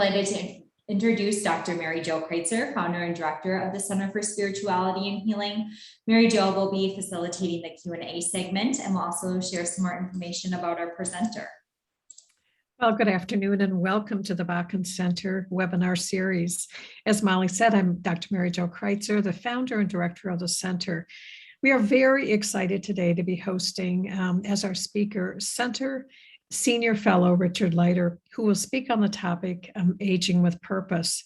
Delighted to introduce Dr. Mary Jo Kreitzer, founder and director of the Center for Spirituality and Healing. Mary Jo will be facilitating the Q&A segment and will also share some more information about our presenter. Well, good afternoon and welcome to the Bakken Center webinar series. As Molly said, I'm Dr. Mary Jo Kreitzer, the founder and director of the center. We are very excited today to be hosting as our speaker, Center Senior Fellow Richard Leider, who will speak on the topic aging with purpose.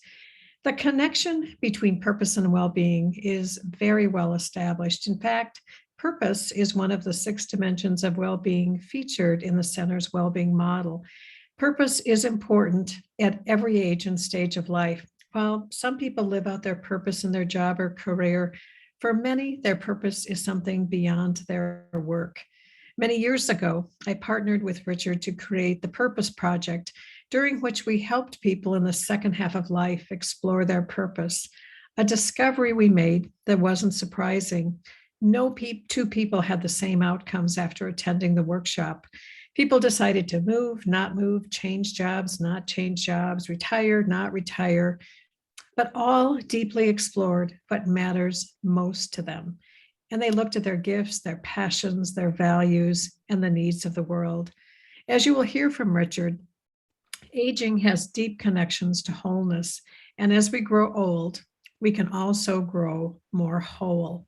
The connection between purpose and well-being is very well established. In fact, purpose is one of the 6 dimensions of well-being featured in the center's well-being model. Purpose is important at every age and stage of life. While some people live out their purpose in their job or career, for many, their purpose is something beyond their work. Many years ago, I partnered with Richard to create the Purpose Project, during which we helped people in the second half of life explore their purpose. A discovery we made that wasn't surprising. No two people had the same outcomes after attending the workshop. People decided to move, not move, change jobs, not change jobs, retire, not retire, but all deeply explored what matters most to them. And they looked at their gifts, their passions, their values, and the needs of the world. As you will hear from Richard, aging has deep connections to wholeness. And as we grow old, we can also grow more whole.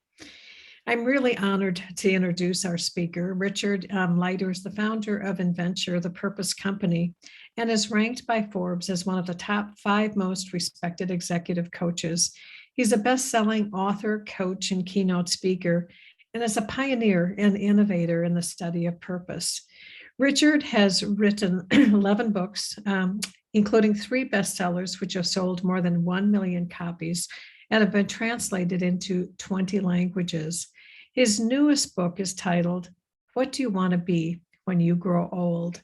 I'm really honored to introduce our speaker. Richard Leider is the founder of Inventure, the Purpose Company, and is ranked by Forbes as one of the top 5 most respected executive coaches. He's a best-selling author, coach, and keynote speaker, and is a pioneer and innovator in the study of purpose. Richard has written 11 books, including 3 bestsellers, which have sold more than 1 million copies and have been translated into 20 languages. His newest book is titled, What Do You Want to Be When You Grow Old?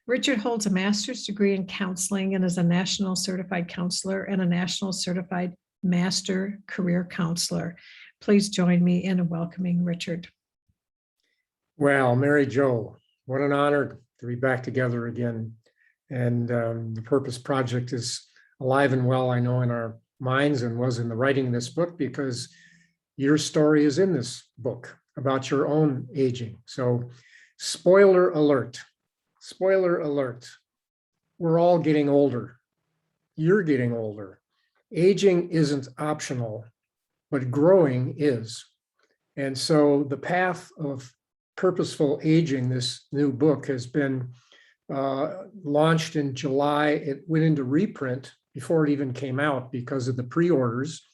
Richard holds a master's degree in counseling and is a national certified counselor and a national certified master career counselor. Please join me in welcoming Richard. Well, Mary Jo, what an honor to be back together again. And the Purpose Project is alive and well, I know, in our minds and was in the writing of this book because your story is in this book about your own aging. So spoiler alert, we're all getting older. You're getting older. Aging isn't optional, but growing is. And so the path of purposeful aging, this new book has been launched in July. It went into reprint before it even came out because of the pre-orders.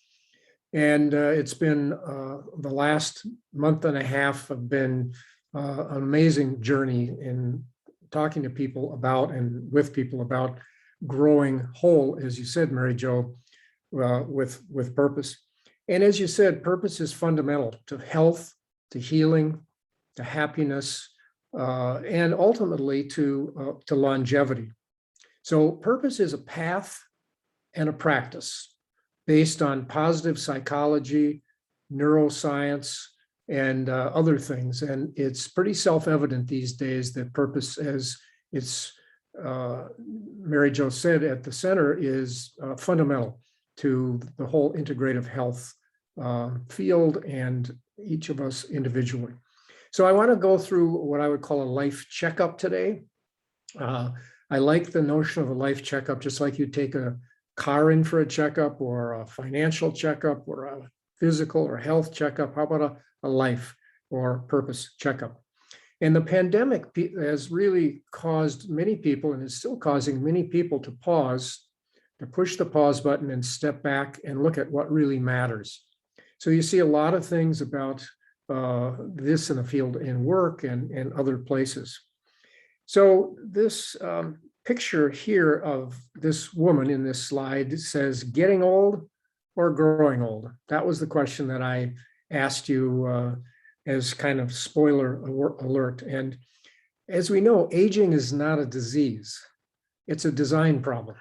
And it's been the last month and a half have been an amazing journey in talking to people about and with people about growing whole, as you said, Mary Jo, with purpose. And as you said, purpose is fundamental to health, to healing, to happiness, and ultimately to longevity. So purpose is a path and a practice based on positive psychology, neuroscience, and other things. And it's pretty self-evident these days that purpose, as it's Mary Jo said at the center, is fundamental to the whole integrative health field and each of us individually. So I want to go through what I would call a life checkup today. I like the notion of a life checkup, just like you take a car in for a checkup or a financial checkup or a physical or health checkup. How about a life or purpose checkup? And the pandemic has really caused many people, and is still causing many people, to pause, to push the pause button and step back and look at what really matters. So you see a lot of things about this in the field in work and other places. So this picture here of this woman in this slide says, getting old or growing old? That was the question that I asked you as kind of spoiler alert. And as we know, aging is not a disease. It's a design problem.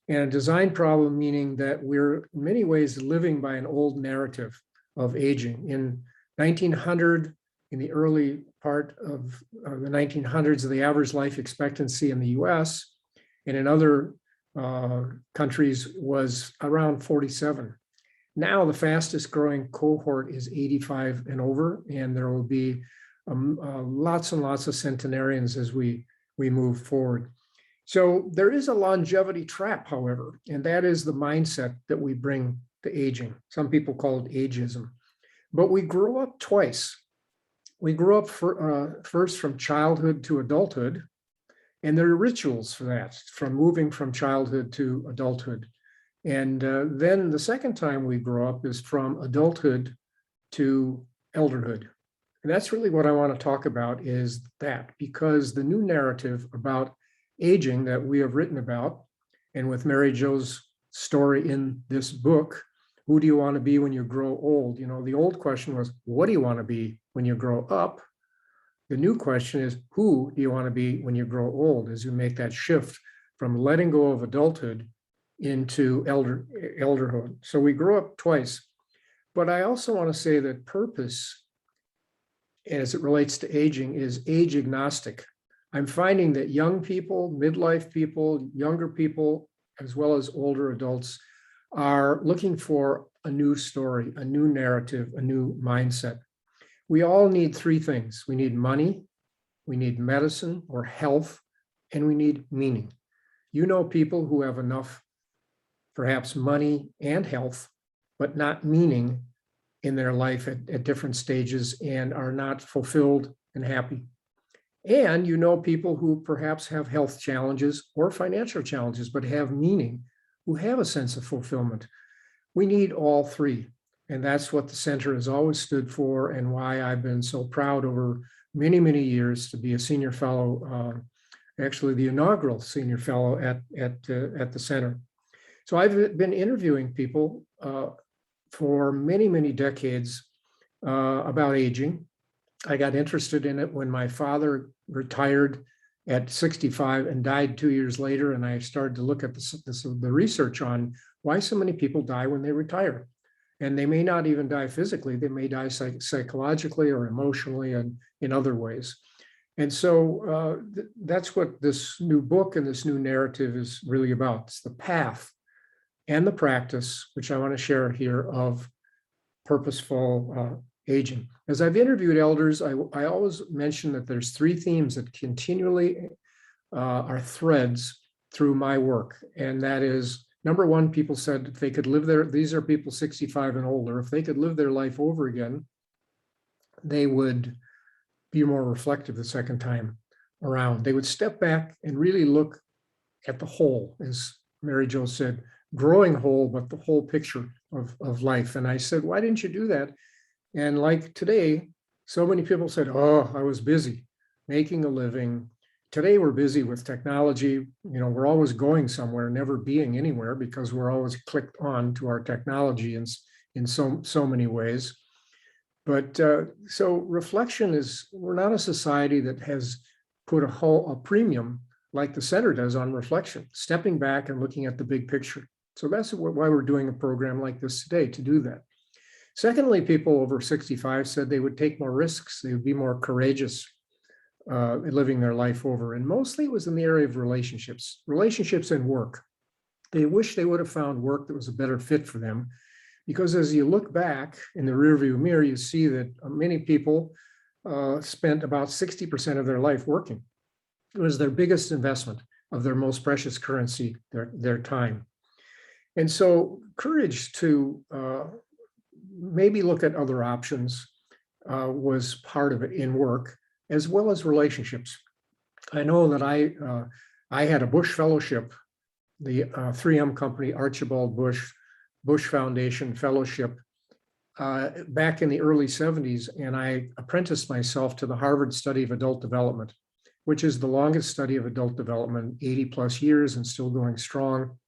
And a design problem meaning that we're in many ways living by an old narrative of aging. In 1900, in the early part of the 1900s, the average life expectancy in the US and in other countries was around 47. Now the fastest growing cohort is 85 and over, and there will be lots and lots of centenarians as we move forward. So there is a longevity trap, however, and that is the mindset that we bring to aging. Some people call it ageism, but we grow up twice. We grow up first from childhood to adulthood, and there are rituals for that, from moving from childhood to adulthood. And then the second time we grow up is from adulthood to elderhood. And that's really what I want to talk about, is that, because the new narrative about aging that we have written about, and with Mary Jo's story in this book, who do you want to be when you grow old? You know, the old question was, what do you want to be when you grow up? The new question is, who do you want to be when you grow old, as you make that shift from letting go of adulthood into elderhood. So we grow up twice. But I also want to say that purpose, as it relates to aging, is age agnostic. I'm finding that young people, midlife people, younger people, as well as older adults, are looking for a new story, a new narrative, a new mindset. We all need three things. We need money, we need medicine or health, and we need meaning. You know people who have enough, perhaps money and health, but not meaning in their life at different stages, and are not fulfilled and happy. And you know people who perhaps have health challenges or financial challenges, but have meaning, who have a sense of fulfillment. We need all three. And that's what the center has always stood for, and why I've been so proud over many, many years to be a senior fellow, actually the inaugural senior fellow at the center. So I've been interviewing people for many, many decades about aging. I got interested in it when my father retired at 65 and died 2 years later, and I started to look at the research on why so many people die when they retire. And they may not even die physically, they may die psychologically or emotionally and in other ways. And so that's what this new book and this new narrative is really about. It's the path and the practice, which I want to share here, of purposeful aging. As I've interviewed elders, I always mention that there's three themes that continually are threads through my work. And that is, number one, people said if they could live their, these are people 65 and older, if they could live their life over again, they would be more reflective the second time around. They would step back and really look at the whole, as Mary Jo said, growing whole, but the whole picture of life. And I said, why didn't you do that? And like today, so many people said, oh, I was busy making a living. Today, we're busy with technology. You know, we're always going somewhere, never being anywhere, because we're always clicked on to our technology in so many ways. But so reflection is, we're not a society that has put a premium like the center does on reflection, stepping back and looking at the big picture. So that's why we're doing a program like this today, to do that. Secondly, people over 65 said they would take more risks. They would be more courageous living their life over. And mostly it was in the area of relationships and work. They wish they would have found work that was a better fit for them. Because as you look back in the rearview mirror, you see that many people spent about 60% of their life working. It was their biggest investment of their most precious currency, their time. And so courage to maybe look at other options was part of it in work, as well as relationships. I know that I had a Bush Fellowship, the 3M company, Archibald Bush Foundation Fellowship, back in the early 70s, and I apprenticed myself to the Harvard Study of Adult Development, which is the longest study of adult development, 80 plus years and still going strong.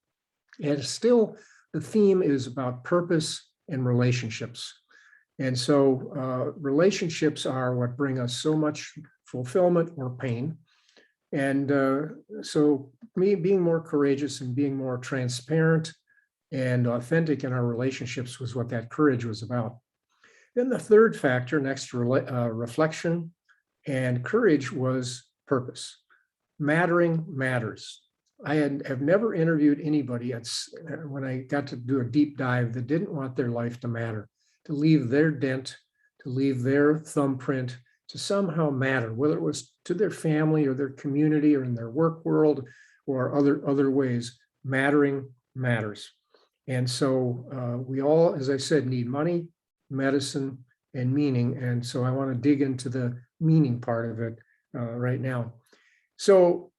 And still, the theme is about purpose and relationships. And so relationships are what bring us so much fulfillment or pain. And so me being more courageous and being more transparent and authentic in our relationships was what that courage was about. Then the third factor, next to reflection and courage, was purpose. Mattering matters. have never interviewed anybody when I got to do a deep dive that didn't want their life to matter, to leave their dent, to leave their thumbprint, to somehow matter, whether it was to their family or their community or in their work world or other ways. Mattering matters. And so we all, as I said, need money, medicine, and meaning. And so I want to dig into the meaning part of it right now. So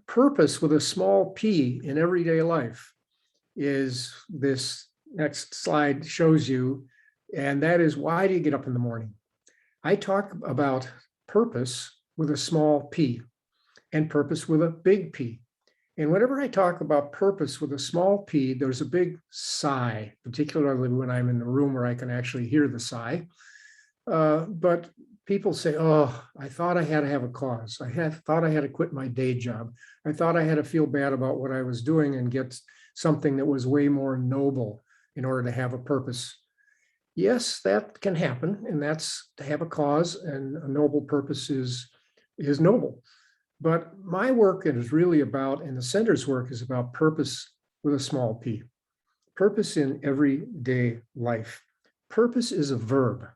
purpose with a small p in everyday life is this next slide shows you, and that is, why do you get up in the morning? I talk about purpose with a small p and purpose with a big P. And whenever I talk about purpose with a small p, there's a big sigh, particularly when I'm in the room where I can actually hear the sigh. But people say, oh, I thought I had to have a cause. Thought I had to quit my day job. I thought I had to feel bad about what I was doing and get something that was way more noble in order to have a purpose. Yes, that can happen. And that's to have a cause, and a noble purpose is noble. But my work is really about, and the center's work is about purpose with a small p. Purpose in everyday life. Purpose is a verb.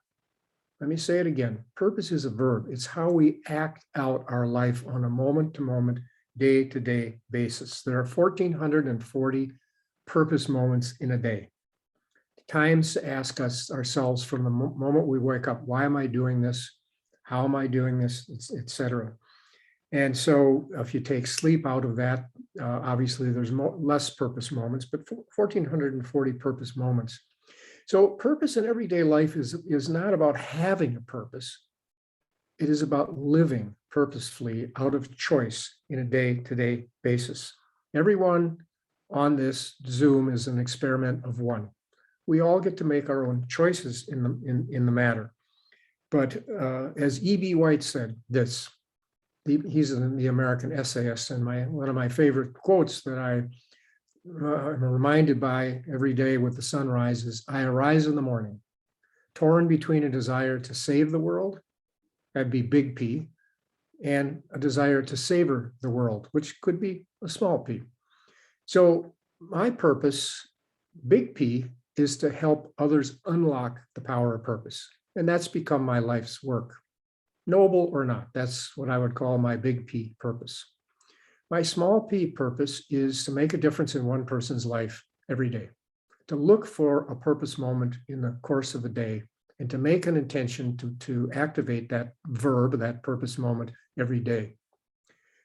Let me say it again. Purpose is a verb. It's how we act out our life on a moment-to-moment, day-to-day basis. There are 1,440 purpose moments in a day. Times to ask ourselves from the moment we wake up, why am I doing this? How am I doing this? Etc. And so if you take sleep out of that, obviously there's less purpose moments, but 1,440 purpose moments. So purpose in everyday life is not about having a purpose. It is about living purposefully out of choice in a day-to-day basis. Everyone on this Zoom is an experiment of one. We all get to make our own choices in the matter. But as E.B. White said this, he's the American essayist, and one of my favorite quotes that I'm reminded by every day with the sun rises, I arise in the morning, torn between a desire to save the world, that'd be big P, and a desire to savor the world, which could be a small p. So my purpose, big P, is to help others unlock the power of purpose. And that's become my life's work. Noble or not, that's what I would call my big P purpose. My small p purpose is to make a difference in one person's life every day, to look for a purpose moment in the course of the day, and to make an intention to activate that verb, that purpose moment every day.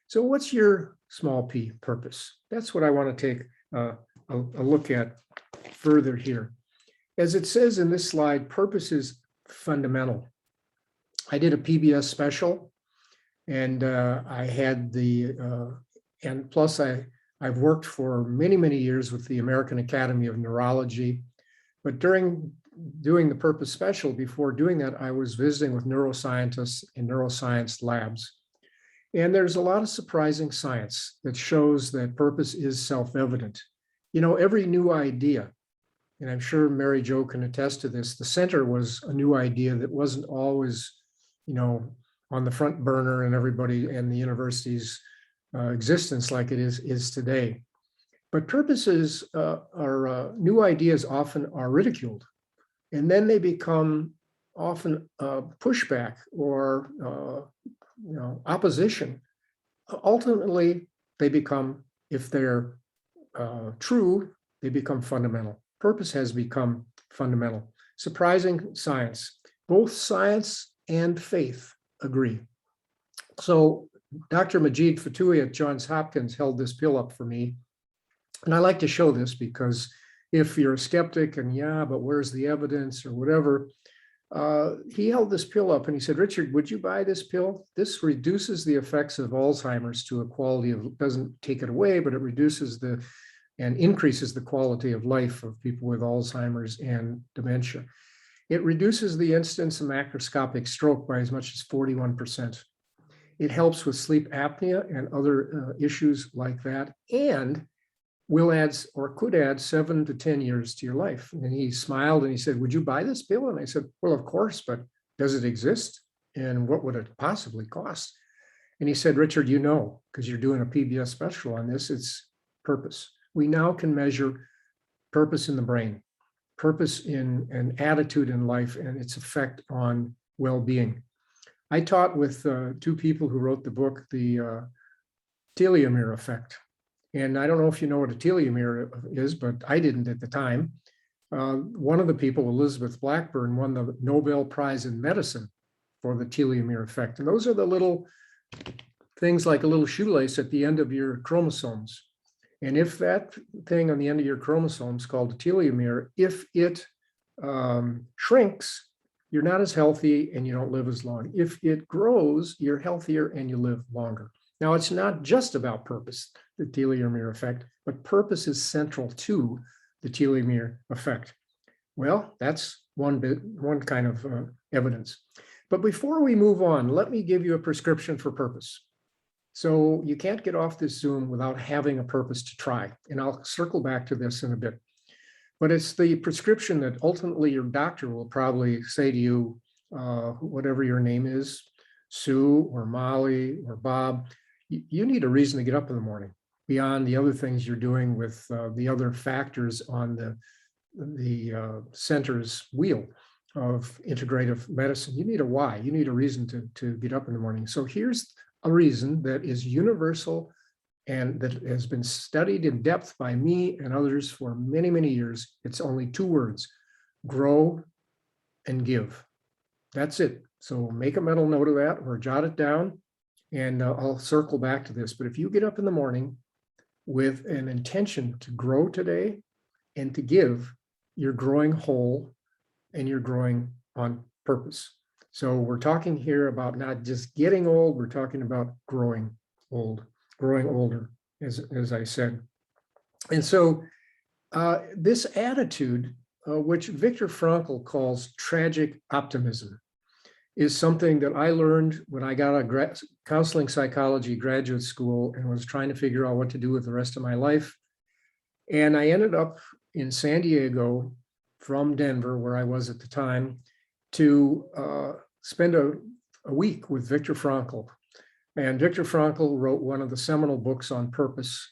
So what's your small p purpose? That's what I want to take a look at further here. As it says in this slide, purpose is fundamental. I did a PBS special, and I had and plus I've worked for many, many years with the American Academy of Neurology. But during doing the purpose special, before doing that, I was visiting with neuroscientists in neuroscience labs. And there's a lot of surprising science that shows that purpose is self-evident. You know, every new idea, and I'm sure Mary Jo can attest to this, the center was a new idea that wasn't always, on the front burner in everybody and the university's existence like it is today. But purposes new ideas often are ridiculed, and then they become often pushback or opposition. Ultimately, they become, if they're true, they become fundamental. Purpose has become fundamental. Surprising science. Both science and faith agree. So Dr. Majid Fatoui at Johns Hopkins held this pill up for me. And I like to show this because if you're a skeptic and but where's the evidence or whatever, he held this pill up and he said, Richard, would you buy this pill? This reduces the effects of Alzheimer's to a quality of, doesn't take it away, but it reduces and increases the quality of life of people with Alzheimer's and dementia. It reduces the incidence of macroscopic stroke by as much as 41%. It helps with sleep apnea and other issues like that, and will add or could add 7 to 10 years to your life. And he smiled and he said, would you buy this pill? And I said, well, of course, but does it exist? And what would it possibly cost? And he said, Richard, you know, because you're doing a PBS special on this, it's purpose. We now can measure purpose in the brain, purpose in an attitude in life and its effect on well-being. I taught with two people who wrote the book, the telomere effect. And I don't know if you know what a telomere is, but I didn't at the time. One of the people, Elizabeth Blackburn, won the Nobel Prize in Medicine for the telomere effect. And those are the little things like a little shoelace at the end of your chromosomes. And if that thing on the end of your chromosomes called a telomere, if it shrinks, you're not as healthy and you don't live as long. If it grows, you're healthier and you live longer. Now, it's not just about purpose, the telomere effect, but purpose is central to the telomere effect. Well, that's one kind of evidence. But before we move on, let me give you a prescription for purpose. So you can't get off this Zoom without having a purpose to try. And I'll circle back to this in a bit. But it's the prescription that ultimately your doctor will probably say to you, whatever your name is, Sue or Molly or Bob, you need a reason to get up in the morning beyond the other things you're doing with the other factors on the center's wheel of integrative medicine. You need a why. You need a reason to get up in the morning. So here's a reason that is universal and that has been studied in depth by me and others for many, many years. It's only two words: grow and give. That's it. So make a mental note of that or jot it down, and I'll circle back to this. But if you get up in the morning with an intention to grow today and to give, you're growing whole and you're growing on purpose. So we're talking here about not just getting old, we're talking about growing old, growing older, as I said. And so this attitude, which Viktor Frankl calls tragic optimism, is something that I learned when I got out of counseling psychology graduate school and was trying to figure out what to do with the rest of my life. And I ended up in San Diego from Denver, where I was at the time, to spend a week with Viktor Frankl. And Viktor Frankl wrote one of the seminal books on purpose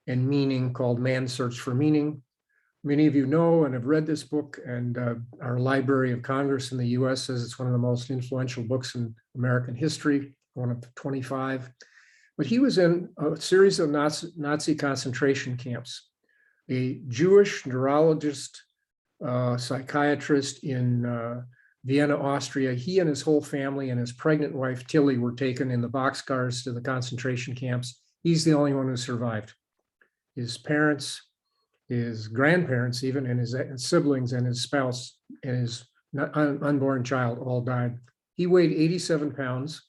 and meaning called Man's Search for Meaning. Many of you know and have read this book, and our Library of Congress in the US says it's one of the most influential books in American history, one of 25. But he was in a series of Nazi concentration camps. A Jewish neurologist, psychiatrist in Vienna, Austria, he and his whole family and his pregnant wife, Tilly, were taken in the boxcars to the concentration camps. He's the only one who survived. His parents, his grandparents even, and his siblings and his spouse and his unborn child all died. He weighed 87 pounds.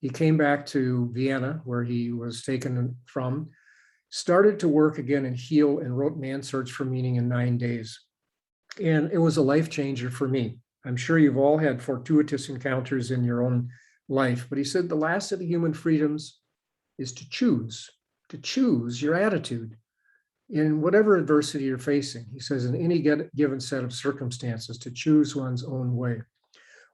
He came back to Vienna, where he was taken from, started to work again and heal, and wrote Man's Search for Meaning in 9 days. And it was a life changer for me. I'm sure you've all had fortuitous encounters in your own life, but he said the last of the human freedoms is to choose your attitude in whatever adversity you're facing. He says in any given set of circumstances, to choose one's own way.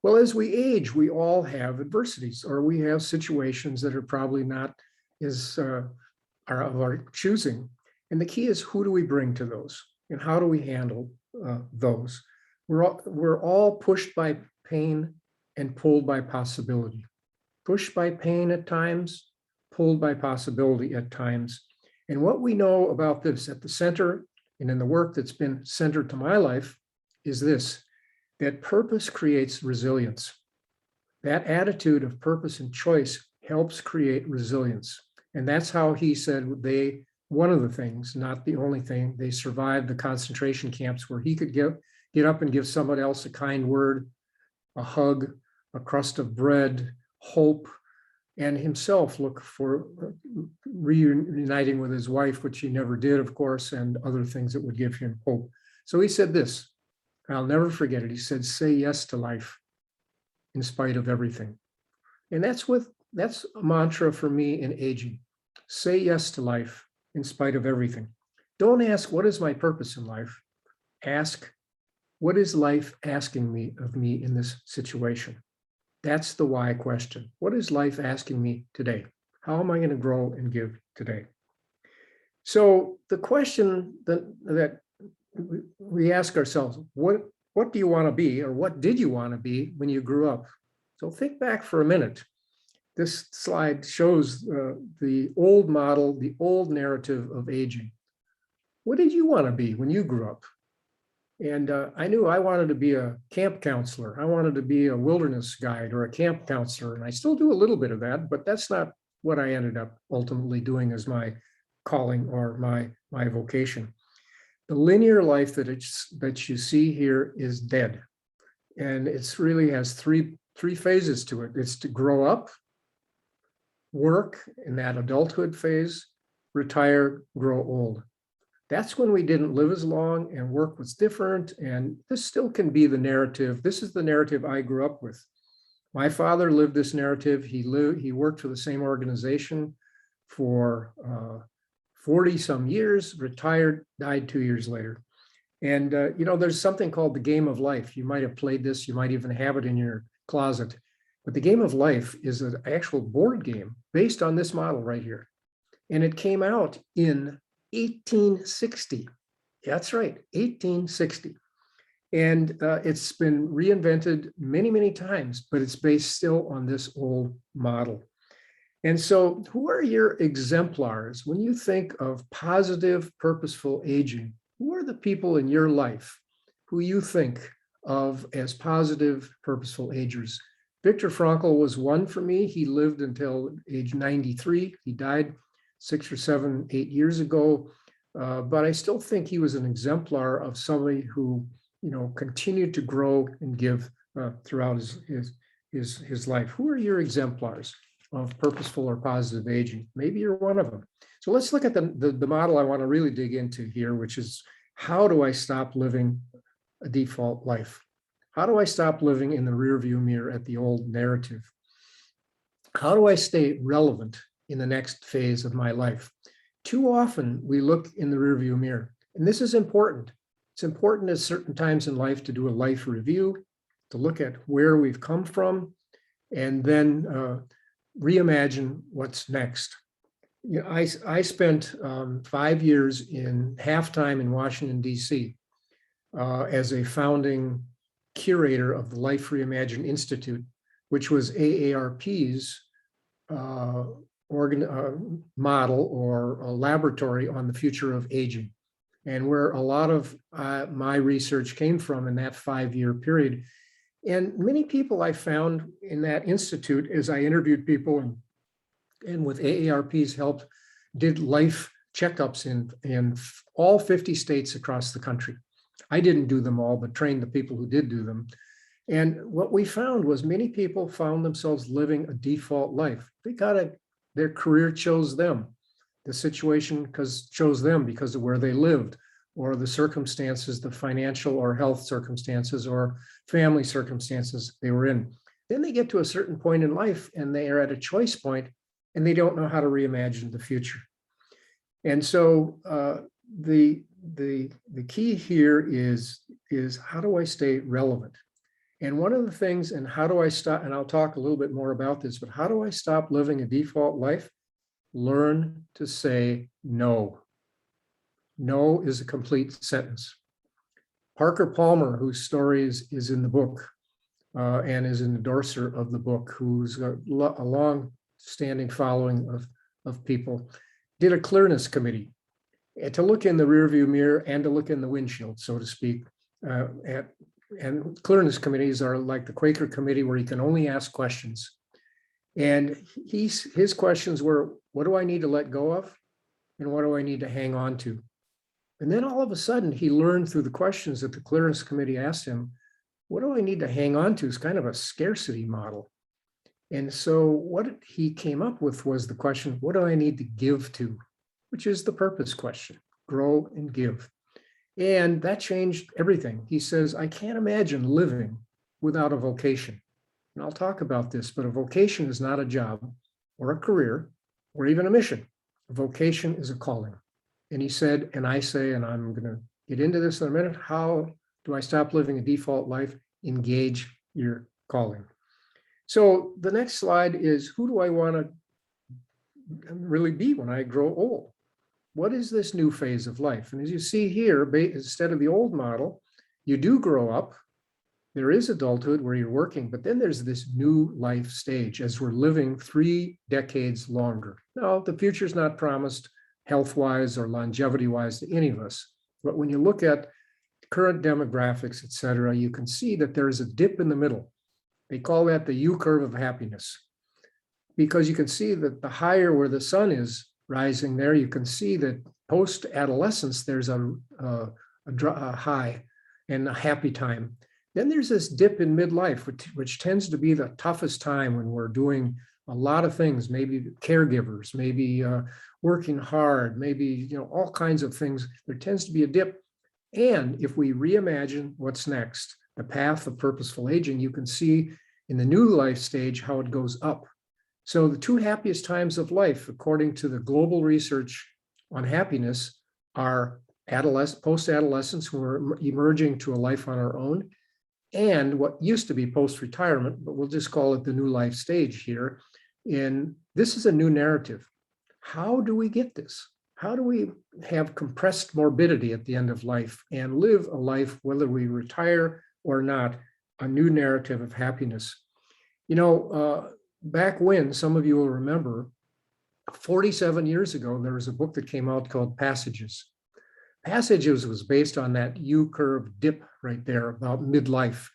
Well, as we age, we all have adversities, or we have situations that are probably not as are of our choosing. And the key is, who do we bring to those, and how do we handle those? We're all pushed by pain and pulled by possibility. Pushed by pain at times, pulled by possibility at times. And what we know about this at the center and in the work that's been centered to my life is this: that purpose creates resilience. That attitude of purpose and choice helps create resilience. And that's how he said one of the things, not the only thing, they survived the concentration camps, where he could get up and give somebody else a kind word, a hug, a crust of bread, hope, and himself look for reuniting with his wife, which he never did, of course, and other things that would give him hope. So he said this, I'll never forget it. He said, say yes to life in spite of everything. And that's a mantra for me in aging. Say yes to life in spite of everything. Don't ask, what is my purpose in life? Ask, what is life asking of me in this situation? That's the why question. What is life asking me today? How am I going to grow and give today? So the question that we ask ourselves, what do you want to be, or what did you want to be when you grew up? So think back for a minute. This slide shows the old model, the old narrative of aging. What did you want to be when you grew up? And I knew I wanted to be a camp counselor. I wanted to be a wilderness guide or a camp counselor. And I still do a little bit of that, but that's not what I ended up ultimately doing as my calling or my vocation. The linear life that you see here is dead. And it's really has three phases to it. It's to grow up, work in that adulthood phase, retire, grow old. That's when we didn't live as long and work was different. And this still can be the narrative. This is the narrative I grew up with. My father lived this narrative. He worked for the same organization for 40 some years, retired, died 2 years later. And there's something called the game of life. You might have played this. You might even have it in your closet. But the game of life is an actual board game based on this model right here. And it came out in 1860. That's right, 1860. And it's been reinvented many, many times, but it's based still on this old model. And so who are your exemplars? When you think of positive, purposeful aging, who are the people in your life who you think of as positive, purposeful agers? Viktor Frankl was one for me. He lived until age 93. He died 6 or 7, 8 years ago. But I still think he was an exemplar of somebody who, continued to grow and give throughout his life. Who are your exemplars of purposeful or positive aging? Maybe you're one of them. So let's look at the model I want to really dig into here, which is, how do I stop living a default life? How do I stop living in the rearview mirror at the old narrative? How do I stay relevant in the next phase of my life? Too often we look in the rearview mirror, and this is important. It's important at certain times in life to do a life review, to look at where we've come from, and then reimagine what's next. I spent 5 years in half-time in Washington, D.C. As a founding curator of the Life Reimagined Institute, which was AARP's model or a laboratory on the future of aging, and where a lot of my research came from in that 5-year period. And many people I found in that institute, as I interviewed people and with AARP's help, did life checkups in all 50 states across the country. I didn't do them all, but trained the people who did do them. And what we found was many people found themselves living a default life. Their career chose them. The situation chose them because of where they lived, or the circumstances, the financial or health circumstances or family circumstances they were in. Then they get to a certain point in life and they are at a choice point and they don't know how to reimagine the future. And so the key here is how do I stay relevant? And one of the things, and how do I stop, and I'll talk a little bit more about this, but how do I stop living a default life? Learn to say no. No is a complete sentence. Parker Palmer, whose story is in the book and is an endorser of the book, who's a long-standing following of people, did a clearness committee to look in the rearview mirror and to look in the windshield, so to speak. And clearness committees are like the Quaker committee, where you can only ask questions. And his questions were, what do I need to let go of? And what do I need to hang on to? And then all of a sudden, he learned through the questions that the clearance committee asked him, what do I need to hang on to? Is kind of a scarcity model. And so what he came up with was the question, what do I need to give to? Which is the purpose question, grow and give. And that changed everything. He says, I can't imagine living without a vocation. And I'll talk about this, but a vocation is not a job or a career or even a mission. A vocation is a calling. And he said, and I say, and I'm going to get into this in a minute, how do I stop living a default life? Engage your calling. So the next slide is, who do I want to really be when I grow old? What is this new phase of life? And as you see here, instead of the old model, you do grow up. There is adulthood where you're working, but then there's this new life stage as we're living 3 decades longer. Now, the future's not promised health-wise or longevity-wise to any of us, but when you look at current demographics, et cetera, you can see that there is a dip in the middle. They call that the U curve of happiness, because you can see that the higher where the sun is rising there, you can see that post-adolescence, there's a high and a happy time. Then there's this dip in midlife, which tends to be the toughest time when we're doing a lot of things, maybe caregivers, maybe working hard, maybe all kinds of things. There tends to be a dip. And if we reimagine what's next, the path of purposeful aging, you can see in the new life stage how it goes up. So the 2 happiest times of life, according to the global research on happiness, are post-adolescence, when we're emerging to a life on our own, and what used to be post-retirement, but we'll just call it the new life stage here. And this is a new narrative. How do we get this? How do we have compressed morbidity at the end of life and live a life, whether we retire or not, a new narrative of happiness? Back when, some of you will remember, 47 years ago, there was a book that came out called Passages. Passages was based on that U-curve dip right there about midlife.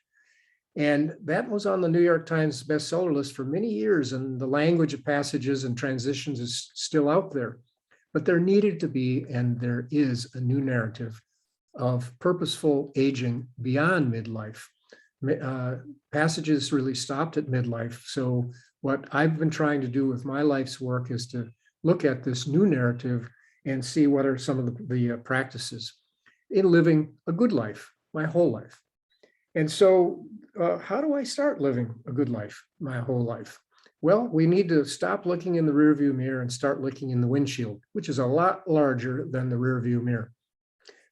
And that was on the New York Times bestseller list for many years. And the language of passages and transitions is still out there. But there needed to be, and there is, a new narrative of purposeful aging beyond midlife. Passages really stopped at midlife. So what I've been trying to do with my life's work is to look at this new narrative and see what are some of the practices in living a good life, my whole life. And so how do I start living a good life, my whole life? Well, we need to stop looking in the rearview mirror and start looking in the windshield, which is a lot larger than the rearview mirror.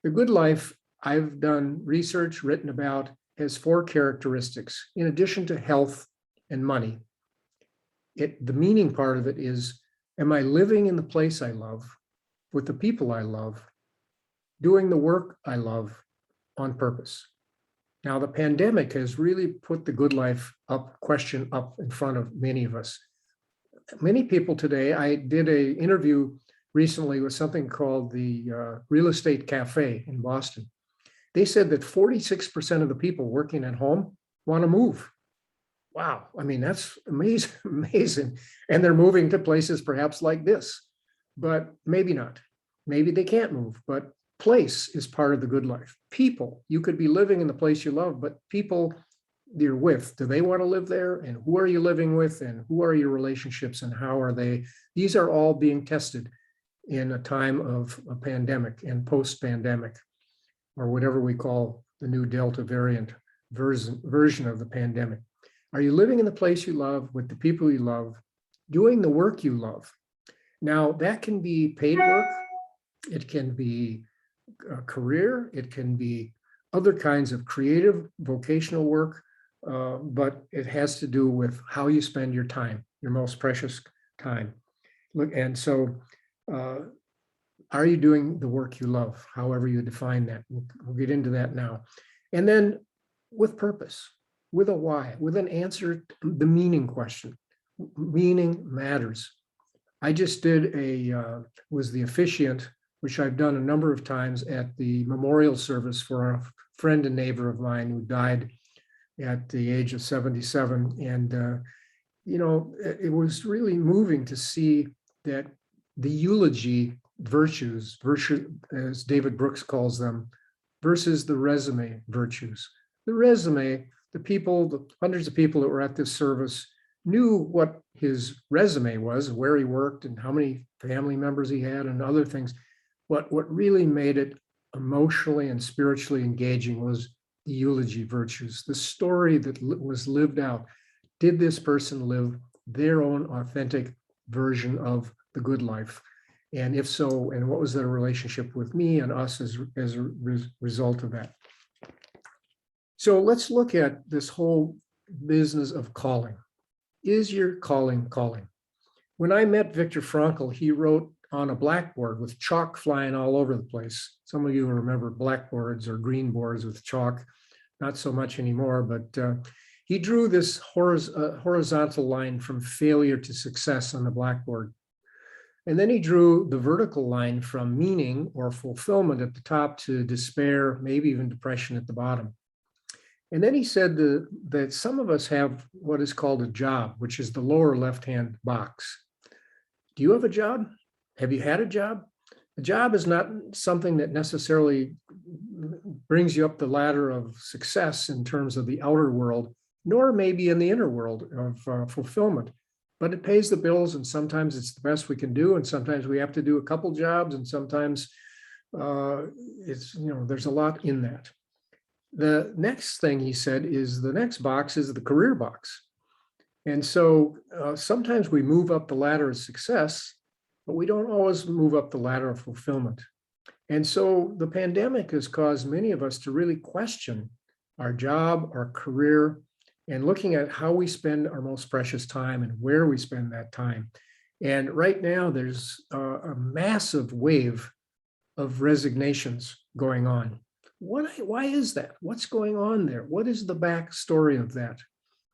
The good life, I've done research, written about, has 4 characteristics, in addition to health and money. The meaning part of it is, am I living in the place I love, with the people I love, doing the work I love on purpose? Now, the pandemic has really put the good life question up in front of many of us. Many people today, I did an interview recently with something called the Real Estate Cafe in Boston. They said that 46% of the people working at home want to move. Wow, I mean, that's amazing. And they're moving to places perhaps like this, but maybe not. Maybe they can't move, but place is part of the good life. People, you could be living in the place you love, but people you're with, do they want to live there? And who are you living with? And who are your relationships and how are they? These are all being tested in a time of a pandemic and post-pandemic, or whatever we call the new Delta variant version of the pandemic. Are you living in the place you love, with the people you love, doing the work you love? Now, that can be paid work. It can be a career. It can be other kinds of creative vocational work, but it has to do with how you spend your time, your most precious time. And so, are you doing the work you love, however you define that? We'll get into that now. And then with purpose, with a why, with an answer to the meaning question. Meaning matters. I just was the officiant, which I've done a number of times, at the memorial service for a friend and neighbor of mine who died at the age of 77. And, it was really moving to see that the eulogy virtues, as David Brooks calls them, versus the resume virtues. The resume, the hundreds of people that were at this service knew what his resume was, where he worked and how many family members he had and other things. What really made it emotionally and spiritually engaging was the eulogy virtues, the story that was lived out. Did this person live their own authentic version of the good life? And if so, and what was their relationship with me and us as a result of that? So let's look at this whole business of calling. Is your calling calling? When I met Viktor Frankl, he wrote on a blackboard with chalk flying all over the place. Some of you remember blackboards or green boards with chalk, not so much anymore, but he drew this horizontal line from failure to success on the blackboard. And then he drew the vertical line from meaning or fulfillment at the top to despair, maybe even depression at the bottom. And then he said that some of us have what is called a job, which is the lower left-hand box. Do you have a job? Have you had a job? A job is not something that necessarily brings you up the ladder of success in terms of the outer world, nor maybe in the inner world of fulfillment. But it pays the bills, and sometimes it's the best we can do, and sometimes we have to do a couple jobs, and sometimes it's, there's a lot in that. The next thing he said is the next box is the career box. And so sometimes we move up the ladder of success, but we don't always move up the ladder of fulfillment. And so the pandemic has caused many of us to really question our job, our career, and looking at how we spend our most precious time and where we spend that time. And right now, there's a massive wave of resignations going on. Why is that? What's going on there? What is the backstory of that?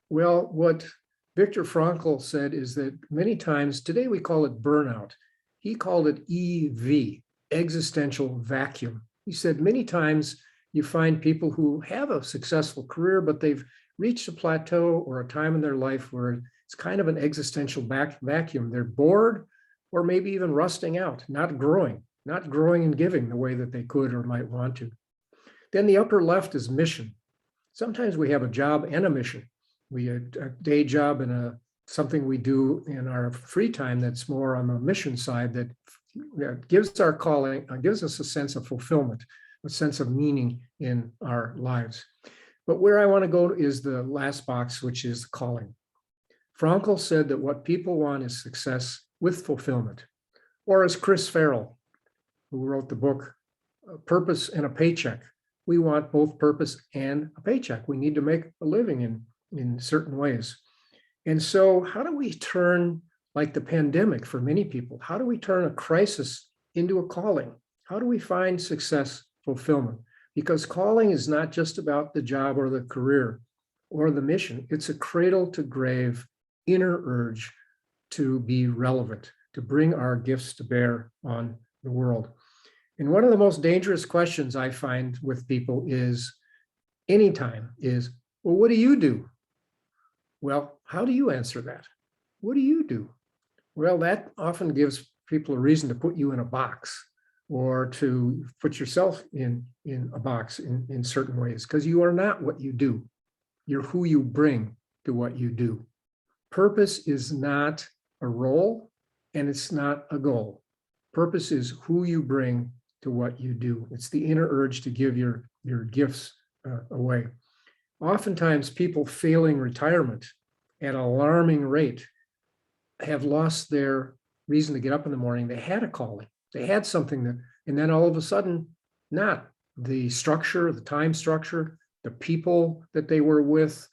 Well, what Viktor Frankl said is that many times, today we call it burnout. He called it EV, existential vacuum. He said many times you find people who have a successful career, but they've reached a plateau or a time in their life where it's kind of an existential vacuum. They're bored or maybe even rusting out, not growing and giving the way that they could or might want to. Then the upper left is mission. Sometimes we have a job and a mission. We have a day job and something we do in our free time that's more on the mission side that gives our calling, gives us a sense of fulfillment, a sense of meaning in our lives. But where I want to go is the last box, which is the calling. Frankl said that what people want is success with fulfillment. Or as Chris Farrell, who wrote the book, Purpose and a Paycheck, we want both purpose and a paycheck. We need to make a living in certain ways. And so how do we turn, like the pandemic for many people, how do we turn a crisis into a calling? How do we find success, fulfillment? Because calling is not just about the job or the career or the mission. It's a cradle to grave inner urge to be relevant, to bring our gifts to bear on the world. And one of the most dangerous questions I find with people is, well, what do you do? Well, how do you answer that? What do you do? Well, that often gives people a reason to put you in a box or to put yourself in a box in certain ways, because you are not what you do. You're who you bring to what you do. Purpose is not a role and it's not a goal. Purpose is who you bring to what you do. It's the inner urge to give your gifts away. Oftentimes, people failing retirement at an alarming rate have lost their reason to get up in the morning. They had a calling. They had something that, and then all of a sudden, not the structure, the time structure, the people that they were with,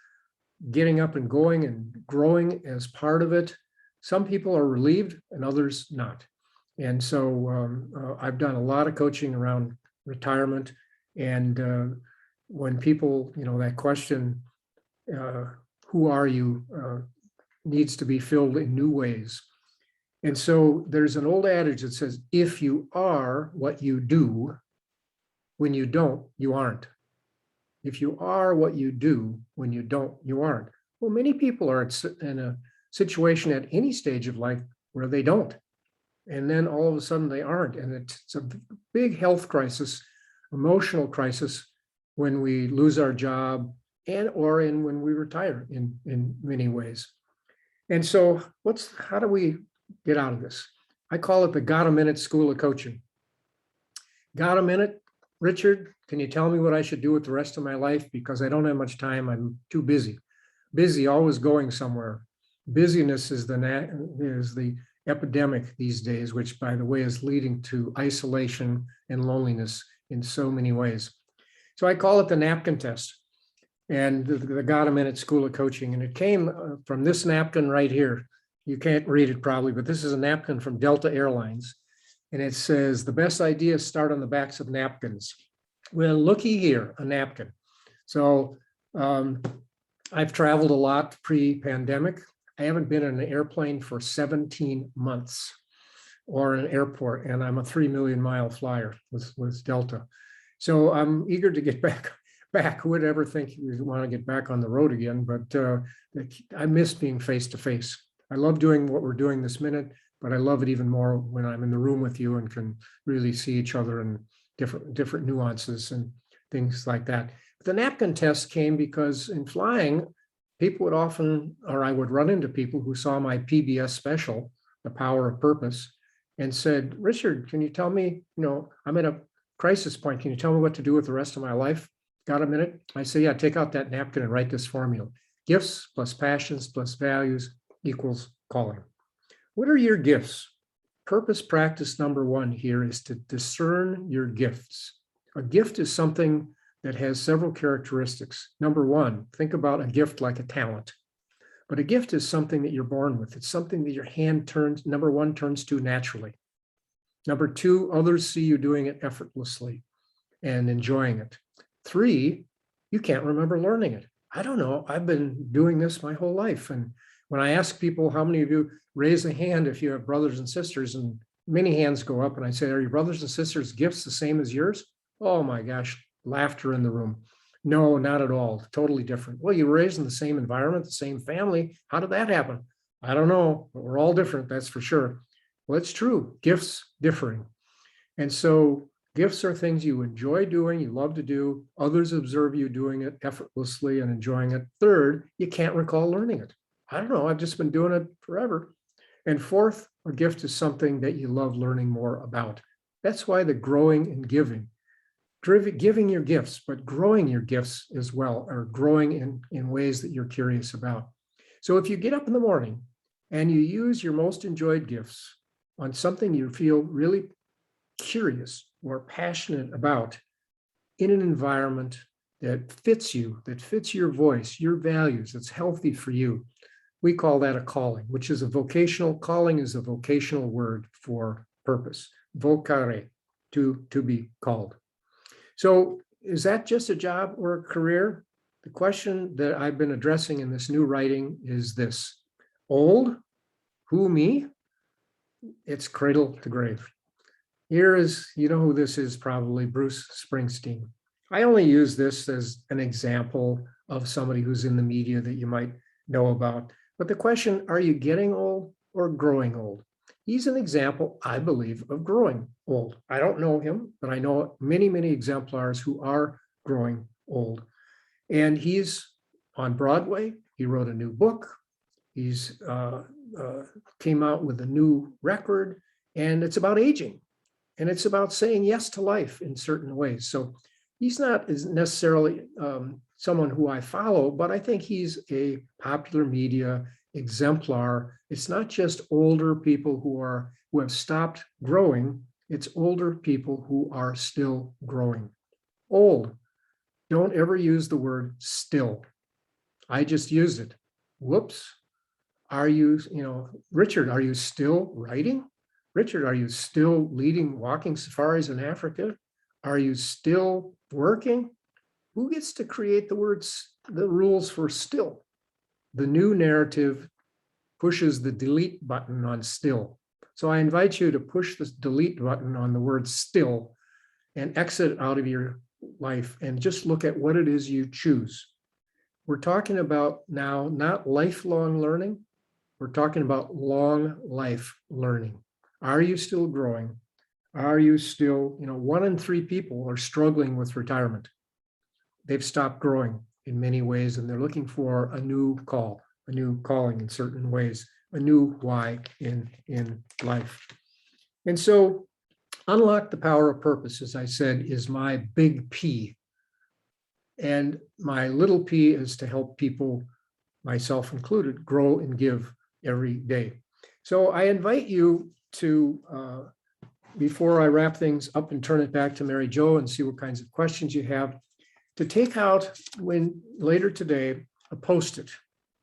getting up and going and growing as part of it. Some people are relieved and others not. And so I've done a lot of coaching around retirement. And when people, that question, who are you, needs to be filled in new ways. And so there's an old adage that says, if you are what you do, when you don't, you aren't. If you are what you do, when you don't, you aren't. Well, many people are in a situation at any stage of life where they don't. And then all of a sudden they aren't. And it's a big health crisis, emotional crisis when we lose our job or when we retire in many ways. And so how do we get out of this? I call it the Got a Minute School of Coaching. Got a minute? Richard, can you tell me what I should do with the rest of my life? Because I don't have much time. I'm too busy. Busy, always going somewhere. Busyness is the epidemic these days, which, by the way, is leading to isolation and loneliness in so many ways. So I call it the napkin test and the Got a Minute School of Coaching. And it came from this napkin right here. You can't read it probably, but this is a napkin from Delta Airlines. And it says, the best ideas start on the backs of napkins. Well, looky here, a napkin. So I've traveled a lot pre-pandemic. I haven't been in an airplane for 17 months or an airport, and I'm a 3 million mile flyer with Delta. So I'm eager to get back. Who would ever think you want to get back on the road again? But I miss being face to face. I love doing what we're doing this minute, but I love it even more when I'm in the room with you and can really see each other and different nuances and things like that. The napkin test came because in flying, people would often, or I would run into people who saw my PBS special, The Power of Purpose, and said, Richard, can you tell me, I'm at a crisis point. Can you tell me what to do with the rest of my life? Got a minute? I say, yeah, take out that napkin and write this formula. Gifts plus passions plus values equals calling. What are your gifts? Purpose practice number one here is to discern your gifts. A gift is something that has several characteristics. Number one, think about a gift like a talent. But a gift is something that you're born with. It's something that your hand turns to naturally. Number two, others see you doing it effortlessly and enjoying it. Three, you can't remember learning it. I don't know. I've been doing this my whole life. And when I ask people, how many of you raise a hand if you have brothers and sisters, and many hands go up, and I say, are your brothers and sisters' gifts the same as yours? Oh my gosh, laughter in the room. No, not at all. Totally different. Well, you were raised in the same environment, the same family. How did that happen? I don't know, but we're all different, that's for sure. Well, it's true. Gifts differing. And so gifts are things you enjoy doing, you love to do. Others observe you doing it effortlessly and enjoying it. Third, you can't recall learning it. I don't know, I've just been doing it forever. And fourth, a gift is something that you love learning more about. That's why the growing and giving your gifts, but growing your gifts as well, or growing in ways that you're curious about. So if you get up in the morning and you use your most enjoyed gifts on something you feel really curious or passionate about in an environment that fits you, that fits your voice, your values, that's healthy for you, we call that a calling, which is a vocational. Calling is a vocational word for purpose. Vocare, to be called. So is that just a job or a career? The question that I've been addressing in this new writing is this: old? Who, me? It's cradle to grave. Here is, you know who this is probably, Bruce Springsteen. I only use this as an example of somebody who's in the media that you might know about. But the question, are you getting old or growing old? He's an example, I believe, of growing old. I don't know him, but I know many, many exemplars who are growing old. And he's on Broadway. He wrote a new book. He's came out with a new record, and it's about aging. And it's about saying yes to life in certain ways. So he's not necessarily someone who I follow, but I think he's a popular media exemplar. It's not just older people who have stopped growing. It's older people who are still growing. Old. Don't ever use the word still. I just used it. Whoops. Are you, Richard, are you still writing? Richard, are you still leading walking safaris in Africa? Are you still working? Who gets to create the rules for still? The new narrative pushes the delete button on still. So I invite you to push the delete button on the word still and exit out of your life and just look at what it is you choose. We're talking about now not lifelong learning. We're talking about long life learning. Are you still growing? Are you still, 1 in 3 people are struggling with retirement. They've stopped growing in many ways, and they're looking for a new call, a new calling in certain ways, a new why in life. And so unlock the power of purpose, as I said, is my big P. And my little p is to help people, myself included, grow and give every day. So I invite you to, before I wrap things up and turn it back to Mary Jo and see what kinds of questions you have, to take out later today, a Post-it.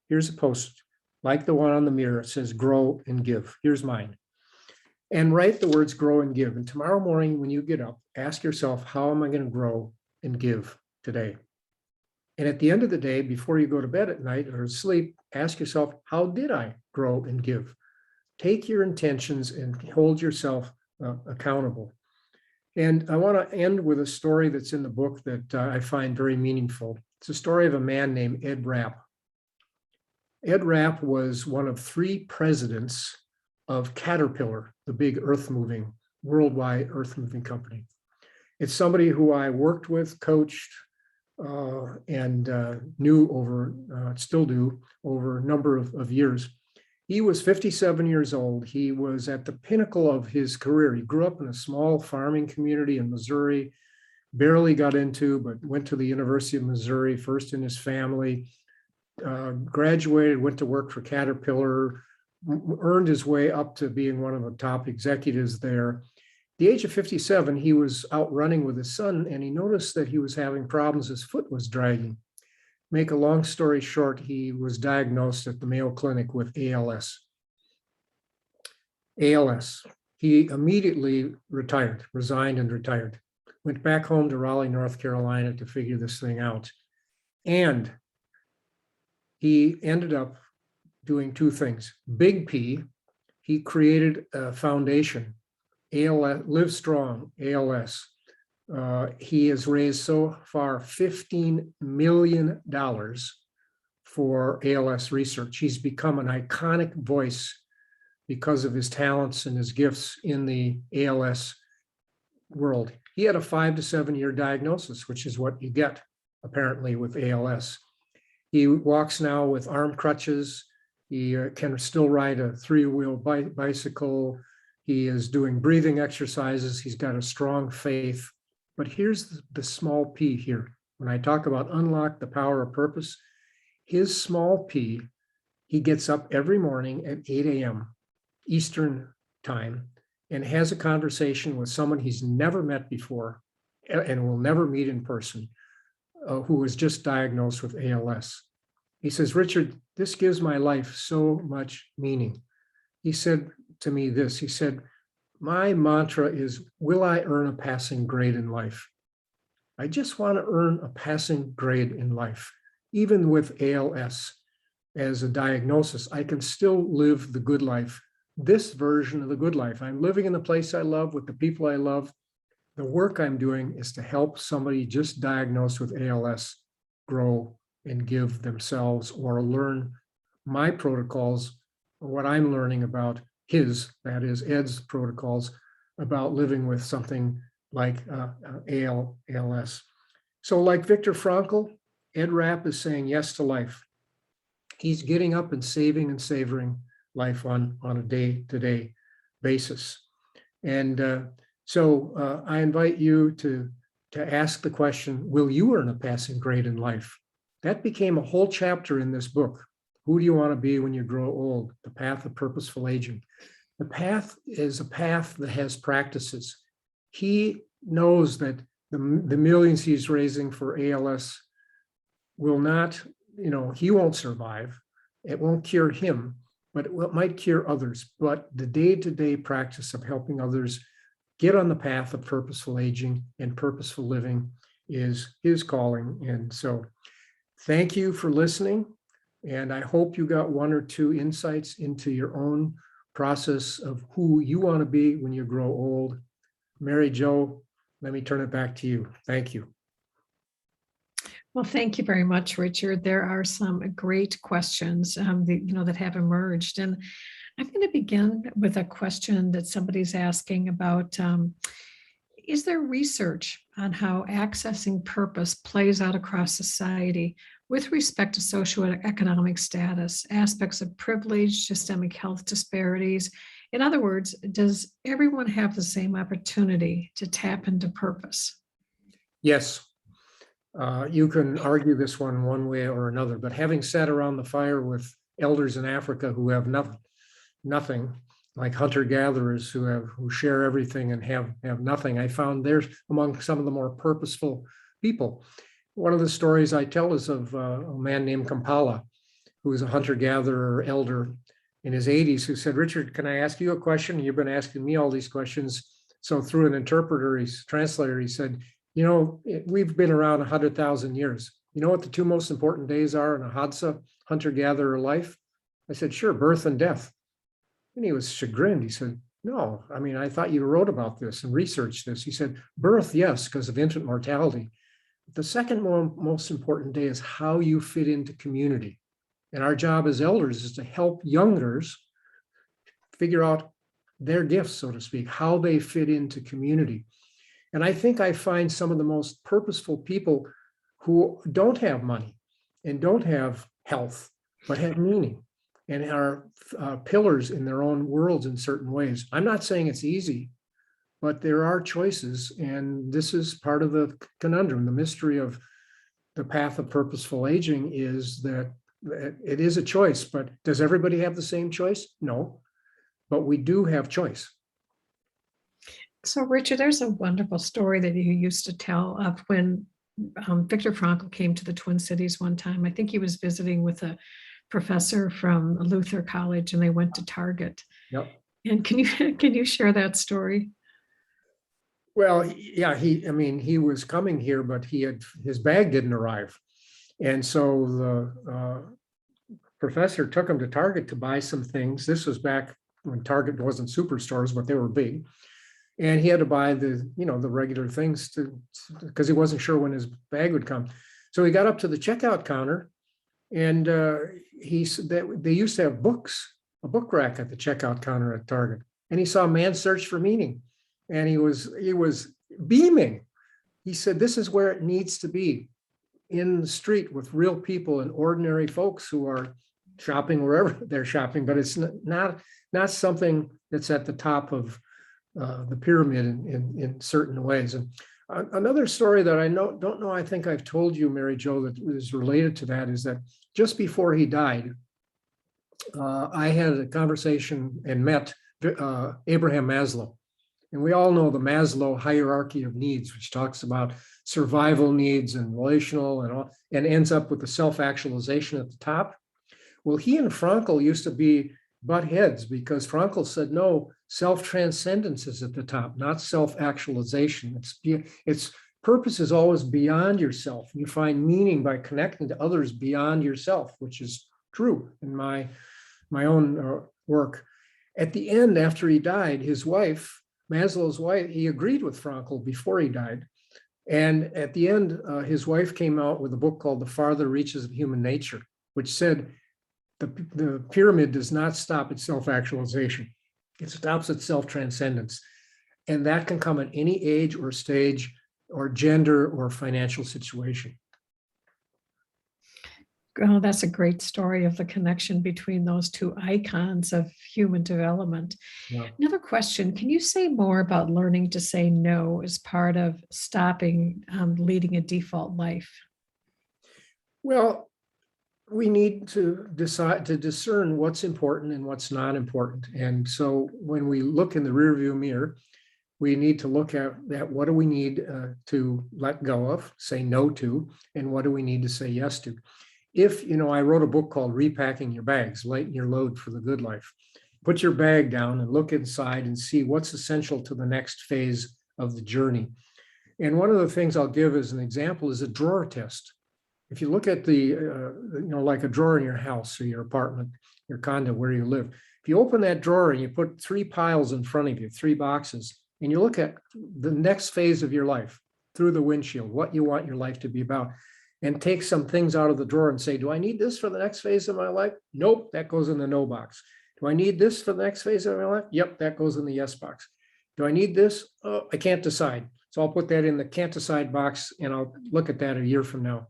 Here's a Post-it. like the one on the mirror. It says grow and give. Here's mine. And write the words grow and give. And tomorrow morning, when you get up, ask yourself, how am I going to grow and give today? And at the end of the day, before you go to bed at night or sleep, ask yourself, how did I grow and give? Take your intentions and hold yourself accountable. And I want to end with a story that's in the book that I find very meaningful. It's a story of a man named Ed Rapp. Ed Rapp was one of 3 presidents of Caterpillar, the big worldwide earth-moving company. It's somebody who I worked with, coached, and knew still do, over a number of years. He was 57 years old. He was at the pinnacle of his career. He grew up in a small farming community in Missouri, barely got into, but went to the University of Missouri, first in his family, graduated, went to work for Caterpillar, earned his way up to being one of the top executives there. At the age of 57, he was out running with his son, and he noticed that he was having problems. His foot was dragging. Make a long story short, he was diagnosed at the Mayo Clinic with ALS. ALS. He immediately resigned and retired. Went back home to Raleigh, North Carolina to figure this thing out. And he ended up doing 2 things. Big P, he created a foundation, ALS, Live Strong, ALS. He has raised so far $15 million for ALS research. He's become an iconic voice because of his talents and his gifts in the ALS world. He had a 5 to 7 year diagnosis, which is what you get apparently with ALS. He walks now with arm crutches. He can still ride a 3-wheel bicycle. He is doing breathing exercises. He's got a strong faith. But here's the small p here. When I talk about unlock the power of purpose, his small p, he gets up every morning at 8 a.m. Eastern time and has a conversation with someone he's never met before and will never meet in person, who was just diagnosed with ALS. He says, Richard, this gives my life so much meaning. He said to me this, he said, my mantra is, will I earn a passing grade in life? I just want to earn a passing grade in life. Even with ALS as a diagnosis, I can still live the good life, this version of the good life. I'm living in the place I love with the people I love. The work I'm doing is to help somebody just diagnosed with ALS grow and give themselves or learn my protocols, or what I'm learning about that is Ed's protocols about living with something like ALS. So like Viktor Frankl, Ed Rapp is saying yes to life. He's getting up and saving and savoring life on a day-to-day basis. And so I invite you to ask the question, will you earn a passing grade in life? That became a whole chapter in this book. Who do you want to be when you grow old? The path of purposeful aging. The path is a path that has practices. He knows that the millions he's raising for ALS will not, he won't survive. It won't cure him, but it might cure others. But the day-to-day practice of helping others get on the path of purposeful aging and purposeful living is his calling. And so thank you for listening. And I hope you got 1 or 2 insights into your own process of who you want to be when you grow old. Mary Jo, let me turn it back to you. Thank you. Well, thank you very much, Richard. There are some great questions that have emerged. And I'm going to begin with a question that somebody's asking about, is there research on how accessing purpose plays out across society with respect to socioeconomic status, aspects of privilege, systemic health disparities? In other words, does everyone have the same opportunity to tap into purpose? Yes. You can argue this one way or another, but having sat around the fire with elders in Africa who have nothing, like hunter-gatherers who share everything and have nothing, I found they're among some of the more purposeful people. One of the stories I tell is of a man named Kampala, who was a hunter-gatherer elder in his 80s, who said, Richard, can I ask you a question? You've been asking me all these questions. So through an interpreter, translator, he said, we've been around 100,000 years. You know what the two most important days are in a Hadza, hunter-gatherer life? I said, sure, birth and death. And he was chagrined. He said, no, I mean, I thought you wrote about this and researched this. He said, birth, yes, because of infant mortality. The second most important day is how you fit into community. And our job as elders is to help youngers figure out their gifts, so to speak, how they fit into community. And I think I find some of the most purposeful people who don't have money and don't have health, but have meaning and are pillars in their own worlds in certain ways. I'm not saying it's easy, but there are choices. And this is part of the conundrum. The mystery of the path of purposeful aging is that it is a choice, but does everybody have the same choice? No, but we do have choice. So Richard, there's a wonderful story that you used to tell of when Viktor Frankl came to the Twin Cities one time. I think he was visiting with a professor from Luther College, and they went to Target. Yep. And can you share that story? Well, yeah, he was coming here, but his bag didn't arrive. And so the professor took him to Target to buy some things. This was back when Target wasn't superstores, but they were big. And he had to buy the regular things because he wasn't sure when his bag would come. So he got up to the checkout counter, and he said that they used to have books, a book rack at the checkout counter at Target. And he saw Man's Search for Meaning, and he was beaming. He said, "This is where it needs to be, in the street with real people and ordinary folks who are shopping wherever they're shopping, but it's not something that's at the top of the pyramid in certain ways." And another story that I don't know, I think I've told you, Mary Jo, that is related to that, is that just before he died, I had a conversation and met Abraham Maslow. And we all know the Maslow hierarchy of needs, which talks about survival needs and relational and all, and ends up with the self-actualization at the top. Well, he and Frankl used to be butt heads because Frankl said, no, self-transcendence is at the top, not self-actualization. Its purpose is always beyond yourself. You find meaning by connecting to others beyond yourself, which is true in my own work. At the end, after he died, his wife, Maslow's wife, he agreed with Frankl before he died. And at the end, his wife came out with a book called The Farther Reaches of Human Nature, which said the pyramid does not stop at self-actualization. It stops at self-transcendence. And that can come at any age or stage or gender or financial situation. Oh, that's a great story of the connection between those two icons of human development. Yeah. Another question, can you say more about learning to say no as part of stopping leading a default life? Well, we need to decide to discern what's important and what's not important. And so when we look in the rearview mirror, we need to look at that. What do we need to let go of, say no to, and what do we need to say yes to? If, I wrote a book called Repacking Your Bags, Lighten Your Load for the Good Life. Put your bag down and look inside and see what's essential to the next phase of the journey. And one of the things I'll give as an example is a drawer test. If you look at like a drawer in your house or your apartment, your condo, where you live, if you open that drawer and you put 3 piles in front of you, 3 boxes, and you look at the next phase of your life through the windshield, what you want your life to be about, and take some things out of the drawer and say, do I need this for the next phase of my life? Nope, that goes in the no box. Do I need this for the next phase of my life? Yep, that goes in the yes box. Do I need this? Oh, I can't decide. So I'll put that in the can't decide box, and I'll look at that a year from now.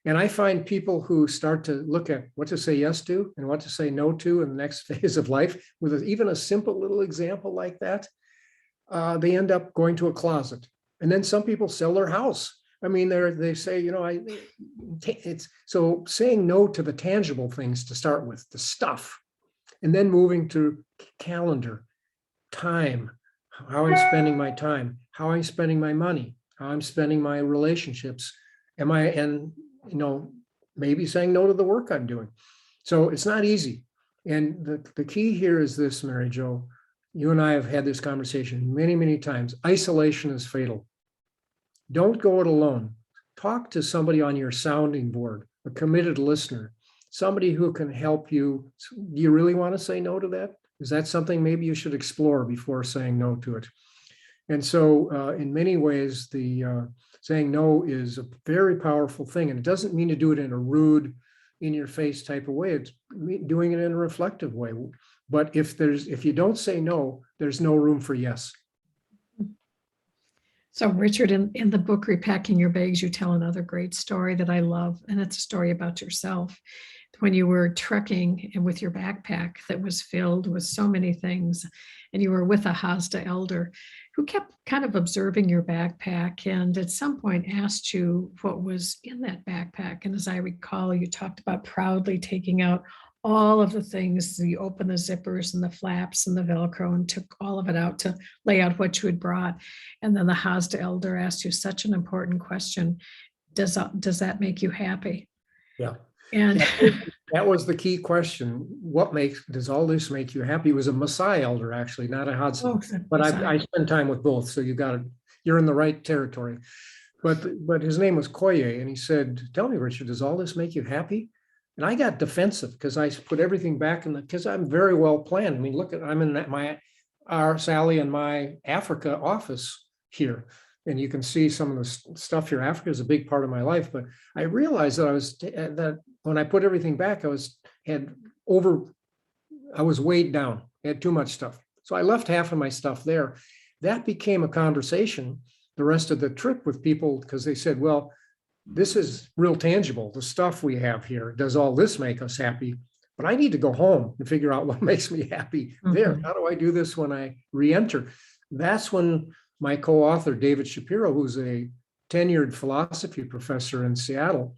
And I find people who start to look at what to say yes to and what to say no to in the next phase of life, with even a simple little example like that, they end up going to a closet. And then some people sell their house. I mean, they say, it's so saying no to the tangible things to start with, the stuff, and then moving to calendar, time, how I'm spending my time, how I'm spending my money, how I'm spending my relationships. Maybe saying no to the work I'm doing. So it's not easy. And the key here is this, Mary Jo. You and I have had this conversation many, many times. Isolation is fatal. Don't go it alone. Talk to somebody on your sounding board, a committed listener, somebody who can help you. Do you really want to say no to that? Is that something maybe you should explore before saying no to it? And so in many ways, the saying no is a very powerful thing. And it doesn't mean to do it in a rude, in your face type of way. It's doing it in a reflective way. But if you don't say no, there's no room for yes. So Richard, in the book, Repacking Your Bags, you tell another great story that I love, and it's a story about yourself. When you were trekking and with your backpack that was filled with so many things, and you were with a Hazda elder who kept kind of observing your backpack and at some point asked you what was in that backpack. And as I recall, you talked about proudly taking out all of the things. You opened the zippers and the flaps and the Velcro and took all of it out to lay out what you had brought. And then the Hazda elder asked you such an important question. Does that make you happy? Yeah. And that was the key question. Does all this make you happy? It was a Maasai elder, actually, not a Hudson. But I spend time with both, so you're in the right territory. But his name was Koye, and he said, "Tell me, Richard, does all this make you happy?" And I got defensive because I put everything back because I'm very well planned. I mean, look I'm in our Sally and my Africa office here. And you can see some of the stuff here. Africa is a big part of my life, but I realized that that when I put everything back, I was weighed down. I had too much stuff. So I left half of my stuff there. That became a conversation the rest of the trip with people because they said, well, this is real tangible. The stuff we have here, does all this make us happy? But I need to go home and figure out what makes me happy there. How do I do this when I re-enter? That's when my co-author, David Shapiro, who's a tenured philosophy professor in Seattle,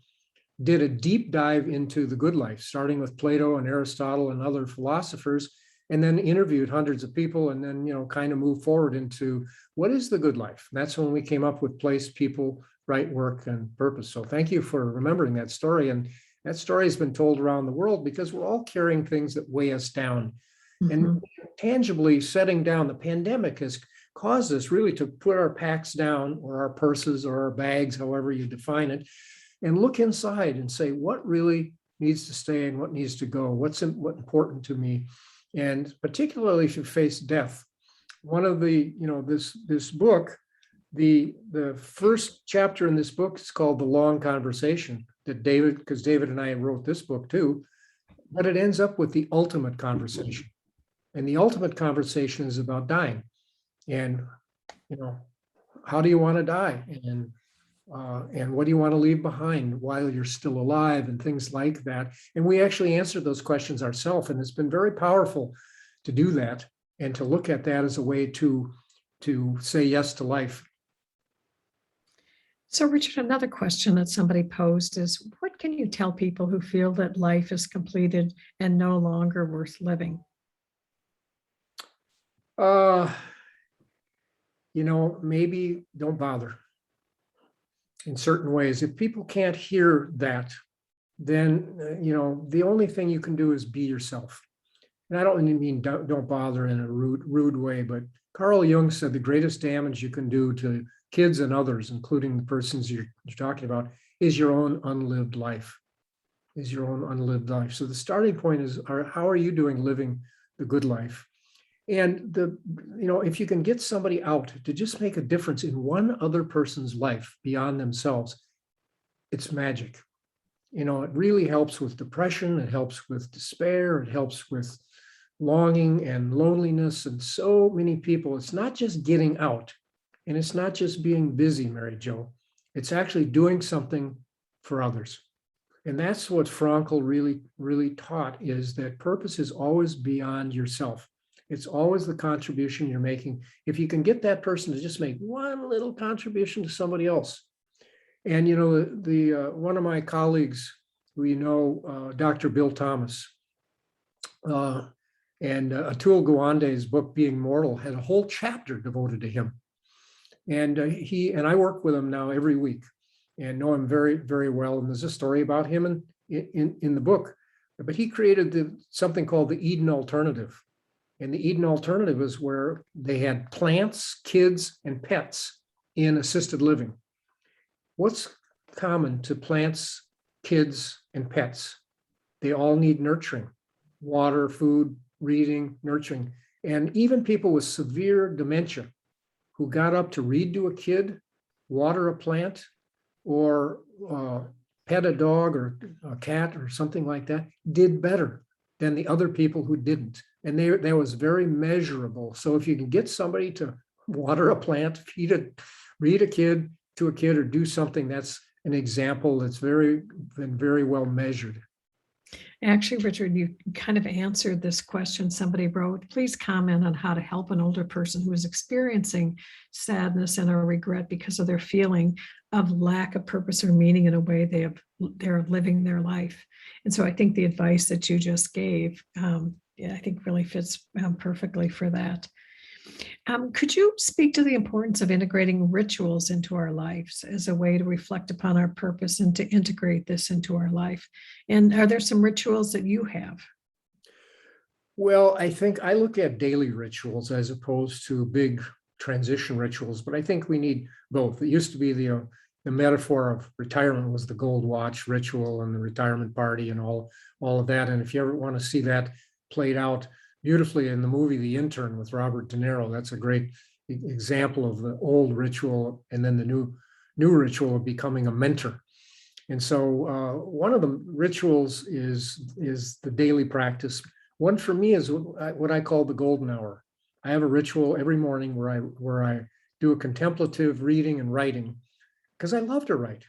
did a deep dive into the good life, starting with Plato and Aristotle and other philosophers, and then interviewed hundreds of people and then, kind of moved forward into what is the good life? And that's when we came up with place, people, right work, and purpose. So thank you for remembering that story. And that story has been told around the world because we're all carrying things that weigh us down. And tangibly setting down, the pandemic has caused us really to put our packs down or our purses or our bags, however you define it, and look inside and say, what really needs to stay and what needs to go? What's important to me? And particularly if you face death. One of the, this book, the first chapter in this book is called The Long Conversation that because David and I wrote this book too, but it ends up with the ultimate conversation. And the ultimate conversation is about dying. And, how do you want to die? And what do you want to leave behind while you're still alive and things like that. And we actually answered those questions ourselves. And it's been very powerful to do that and to look at that as a way to say yes to life. So Richard, another question that somebody posed is, what can you tell people who feel that life is completed and no longer worth living? Maybe don't bother. In certain ways, if people can't hear that, then the only thing you can do is be yourself. And I don't mean don't bother in a rude way, but Carl Jung said the greatest damage you can do to kids and others, including the persons you're talking about, is your own unlived life. So the starting point is, how are you doing living the good life? And if you can get somebody out to just make a difference in one other person's life beyond themselves, it's magic. It really helps with depression. It helps with despair. It helps with longing and loneliness. And so many people, it's not just getting out and it's not just being busy, Mary Jo. It's actually doing something for others. And that's what Frankl really, really taught, is that purpose is always beyond yourself. It's always the contribution you're making. If you can get that person to just make one little contribution to somebody else. And, one of my colleagues, who Dr. Bill Thomas, and Atul Gawande's book, Being Mortal, had a whole chapter devoted to him. And I work with him now every week and know him very, very well. And there's a story about him in the book. But he created something called the Eden Alternative. And the Eden Alternative is where they had plants, kids, and pets in assisted living. What's common to plants, kids, and pets? They all need nurturing, water, food, reading, nurturing. And even people with severe dementia who got up to read to a kid, water a plant, or pet a dog or a cat or something like that, did better than the other people who didn't. And that was very measurable. So if you can get somebody to water a plant, read a kid to a kid, or do something, that's an example that's been very well measured. Actually, Richard, you kind of answered this question. Somebody wrote, please comment on how to help an older person who is experiencing sadness and or regret because of their feeling of lack of purpose or meaning in a way they're living their life. And so I think the advice that you just gave, I think really fits perfectly for that. Could you speak to the importance of integrating rituals into our lives as a way to reflect upon our purpose and to integrate this into our life? And are there some rituals that you have? Well, I think I look at daily rituals as opposed to big transition rituals, but I think we need both. It used to be the metaphor of retirement was the gold watch ritual and the retirement party and all of that. And if you ever want to see that played out beautifully in the movie The Intern with Robert De Niro, that's a great example of the old ritual and then the new ritual of becoming a mentor. And so one of the rituals is the daily practice. One for me is what I call the golden hour. I have a ritual every morning where I do a contemplative reading and writing, because I love to write,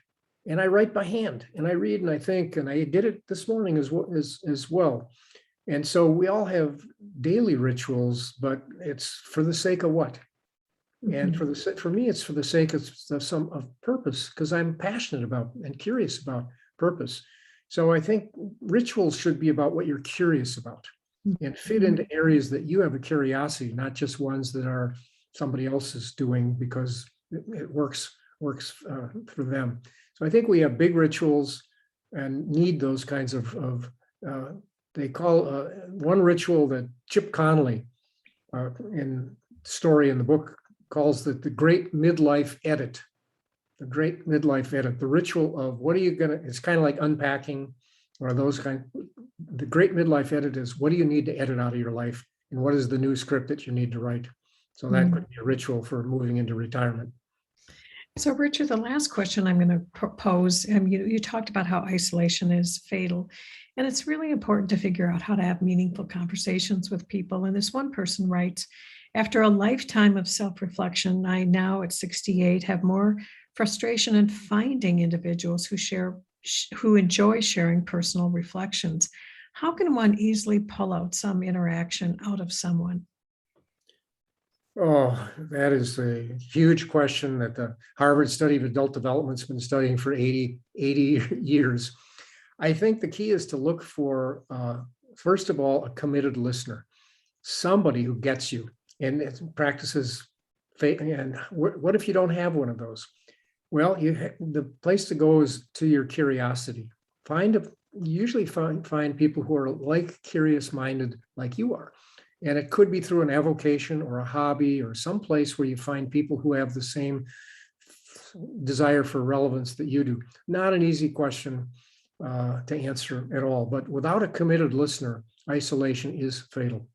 and I write by hand, and I read and I think, and I did it this morning as well. And so we all have daily rituals, but it's for the sake of what? And for me, it's for the sake of purpose, because I'm passionate about and curious about purpose. So I think rituals should be about what you're curious about and fit into areas that you have a curiosity, not just ones that are somebody else is doing because it works for them. So I think we have big rituals and need those kinds of they call one ritual that Chip Connolly in story in the book calls the great midlife edit. The great midlife edit, the ritual of what are you gonna, it's kind of like unpacking or those kind. The great midlife edit is what do you need to edit out of your life and what is the new script that you need to write. So that could be a ritual for moving into retirement. So Richard, the last question I'm going to propose, you talked about how isolation is fatal, and it's really important to figure out how to have meaningful conversations with people. And this one person writes, after a lifetime of self-reflection, I now at 68 have more frustration in finding individuals who enjoy sharing personal reflections. How can one easily pull out some interaction out of someone? Oh, that is a huge question that the Harvard Study of Adult Development's been studying for 80 years. I think the key is to look for, first of all, a committed listener, somebody who gets you and practices faith. And what if you don't have one of those? Well, the place to go is to your curiosity. Usually find people who are like curious-minded like you are. And it could be through an avocation or a hobby or some place where you find people who have the same desire for relevance that you do. Not an easy question to answer at all, but without a committed listener, isolation is fatal.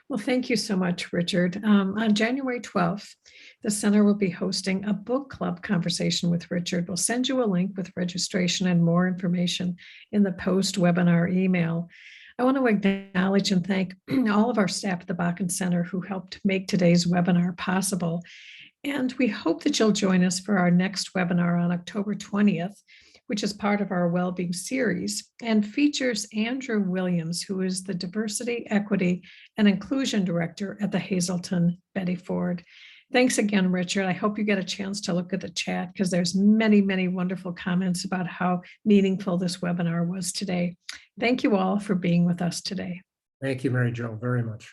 Well, thank you so much, Richard. On January 12th, the center will be hosting a book club conversation with Richard. We'll send you a link with registration and more information in the post-webinar email. I want to acknowledge and thank all of our staff at the Bakken Center who helped make today's webinar possible. And we hope that you'll join us for our next webinar on October 20th, which is part of our Wellbeing series and features Andrew Williams, who is the Diversity, Equity, and Inclusion Director at the Hazelton Betty Ford. Thanks again, Richard. I hope you get a chance to look at the chat because there's many, many wonderful comments about how meaningful this webinar was today. Thank you all for being with us today. Thank you, Mary Jo, very much.